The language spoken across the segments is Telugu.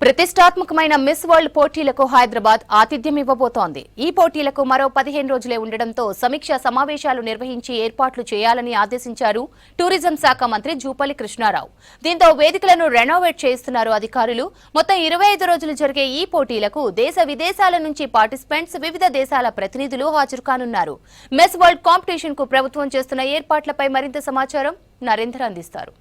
ప్రతిష్టాత్మకమైన మిస్ వరల్డ్ పోటీలకు హైదరాబాద్ ఆతిథ్యం ఇవ్వబోతోంది. ఈ పోటీలకు మరో 15 రోజులే ఉండడంతో సమీక్షా సమావేశాలు నిర్వహించి ఏర్పాట్లు చేయాలని ఆదేశించారు టూరిజం శాఖ మంత్రి జూపల్లి కృష్ణారావు. దీంతో వేదికలను రెనోవేట్ చేస్తున్నారు అధికారులు. మొత్తం 25 రోజులు జరిగే ఈ పోటీలకు దేశ విదేశాల నుంచి పార్టిసిపెంట్స్, వివిధ దేశాల ప్రతినిధులు హాజరు కానున్నారు. మిస్ వరల్డ్ కాంపిటీషన్ కు ప్రభుత్వం చేస్తున్న ఏర్పాట్లపై మరింత సమాచారం నరేంద్ర అందిస్తారు.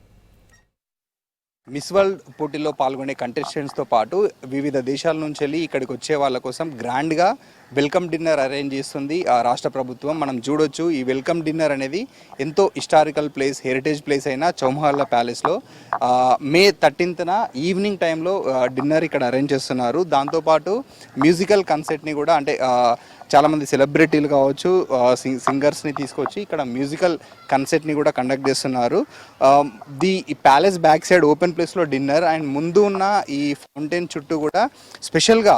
మిస్ వరల్డ్ పోటీల్లో పాల్గొనే కంటెస్టెంట్స్తో పాటు వివిధ దేశాల నుంచి వెళ్ళి ఇక్కడికి వచ్చే వాళ్ళ కోసం గ్రాండ్గా వెల్కమ్ డిన్నర్ అరేంజ్ చేస్తుంది రాష్ట్ర ప్రభుత్వం. మనం చూడొచ్చు, ఈ వెల్కమ్ డిన్నర్ అనేది ఎంతో హిస్టారికల్ ప్లేస్, హెరిటేజ్ ప్లేస్ అయిన చౌమహల్లా ప్యాలెస్లో మే 13న ఈవినింగ్ టైంలో డిన్నర్ ఇక్కడ అరేంజ్ చేస్తున్నారు. దాంతోపాటు మ్యూజికల్ కన్సర్ట్ని కూడా, అంటే చాలామంది సెలబ్రిటీలు కావచ్చు, సింగర్స్ని తీసుకొచ్చి ఇక్కడ మ్యూజికల్ కన్సర్ట్ని కూడా కండక్ట్ చేస్తున్నారు. ఈ ప్యాలెస్ బ్యాక్ సైడ్ ఓపెన్ ప్లేస్లో డిన్నర్ అండ్ ముందు ఉన్న ఈ ఫౌంటైన్ చుట్టూ కూడా స్పెషల్గా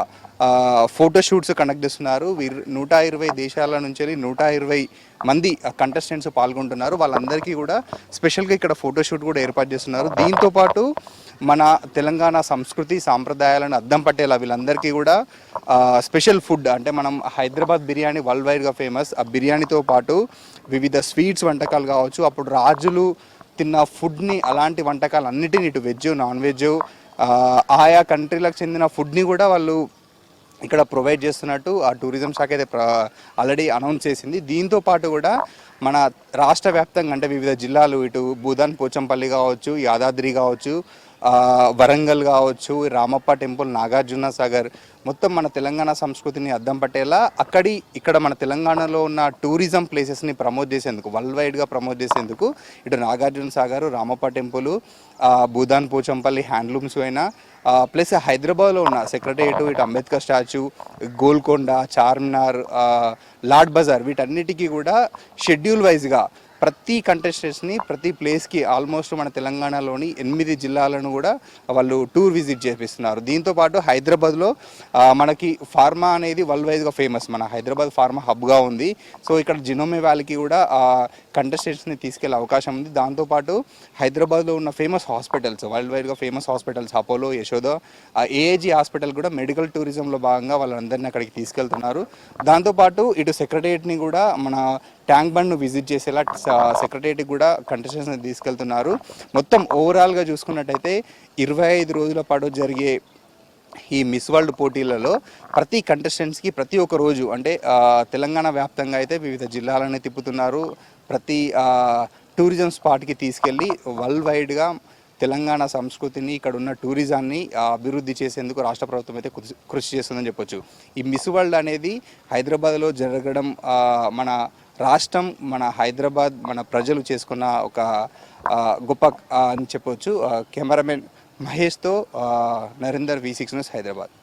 ఫోటోషూట్స్ కండక్ట్ చేస్తున్నారు. 120 దేశాల నుంచి 120 మంది కంటెస్టెంట్స్ పాల్గొంటున్నారు. వాళ్ళందరికీ కూడా స్పెషల్గా ఇక్కడ ఫోటోషూట్ కూడా ఏర్పాటు చేస్తున్నారు. దీంతోపాటు మన తెలంగాణ సంస్కృతి సాంప్రదాయాలను అద్దం పట్టేలా వీళ్ళందరికీ కూడా స్పెషల్ ఫుడ్, అంటే మనం హైదరాబాద్ బిర్యానీ వరల్డ్ వైడ్గా ఫేమస్. ఆ బిర్యానీతో పాటు వివిధ స్వీట్స్ వంటకాలు కావచ్చు, అప్పుడు రాజులు తిన్న ఫుడ్ని, అలాంటి వంటకాలు అన్నిటిని, ఇటు వెజ్ నాన్ వెజ్ ఆయా కంట్రీలకు చెందిన ఫుడ్ని కూడా వాళ్ళు ఇక్కడ ప్రొవైడ్ చేస్తున్నట్టు ఆ టూరిజం శాఖ అయితే ఆల్రెడీ అనౌన్స్ చేసింది. దీంతో పాటు కూడా మన రాష్ట్ర వ్యాప్తంగా, అంటే వివిధ జిల్లాలు, ఇటు భూదాన్ పోచంపల్లి కావచ్చు, యాదాద్రి కావచ్చు, వరంగల్ కావచ్చు, రామప్ప టెంపుల్, నాగార్జున సాగర్, మొత్తం మన తెలంగాణ సంస్కృతిని అద్దం పట్టేలా ఇక్కడ మన తెలంగాణలో ఉన్న టూరిజం ప్లేసెస్ని ప్రమోట్ చేసేందుకు, వరల్డ్ వైడ్గా ప్రమోట్ చేసేందుకు ఇటు నాగార్జున సాగర్, రామప్ప టెంపుల్, భూదాన్ పోచంపల్లి హ్యాండ్లూమ్స్ అయినా, ప్లస్ హైదరాబాద్లో ఉన్న సెక్రటేరియట్, ఇటు అంబేద్కర్ స్టాచ్యూ, గోల్కొండ, చార్మినార్, లాడ్ బజార్, వీటన్నిటికీ కూడా షెడ్యూల్ వైజ్గా ప్రతి కంటెస్టెంట్స్ని ప్రతి ప్లేస్కి ఆల్మోస్ట్ మన తెలంగాణలోని 8 జిల్లాలను కూడా వాళ్ళు టూర్ విజిట్ చేపిస్తున్నారు. దీంతోపాటు హైదరాబాద్లో మనకి ఫార్మా అనేది వరల్డ్ వైడ్గా ఫేమస్, మన హైదరాబాద్ ఫార్మా హబ్గా ఉంది. సో ఇక్కడ జినోమి వ్యాలీకి కూడా కంటెస్టెంట్స్ని తీసుకెళ్లే అవకాశం ఉంది. దాంతోపాటు హైదరాబాద్లో ఉన్న ఫేమస్ హాస్పిటల్స్, వరల్డ్ వైడ్గా famous hospitals, Apollo, Yashoda, AAG hospital కూడా మెడికల్ టూరిజంలో భాగంగా వాళ్ళందరినీ అక్కడికి తీసుకెళ్తున్నారు. దాంతోపాటు ఇటు సెక్రటేరియట్ని కూడా, మన ట్యాంక్ బండ్ను విజిట్ చేసేలా సెక్రటేరియట్కి కూడా కంటెస్టెంట్స్ని తీసుకెళ్తున్నారు. మొత్తం ఓవరాల్గా చూసుకున్నట్టయితే 25 రోజుల పాటు జరిగే ఈ మిస్ వరల్డ్ పోటీలలో ప్రతి కంటెస్టెంట్స్కి ప్రతి ఒక్క రోజు, అంటే తెలంగాణ వ్యాప్తంగా అయితే వివిధ జిల్లాలని తిప్పుతున్నారు. ప్రతి టూరిజం స్పాట్కి తీసుకెళ్ళి వరల్డ్ వైడ్గా తెలంగాణ సంస్కృతిని, ఇక్కడ ఉన్న టూరిజాన్ని అభివృద్ధి చేసేందుకు రాష్ట్ర ప్రభుత్వం అయితే కృషి చేస్తుందని చెప్పొచ్చు. ఈ మిస్ వరల్డ్ అనేది హైదరాబాద్లో జరగడం మన రాష్ట్రం, మన హైదరాబాద్, మన ప్రజలు చేసుకున్న ఒక గొప్ప అని చెప్పొచ్చు. కెమెరామెన్ మహేష్తో నరేందర్, V6 న్యూస్, హైదరాబాద్.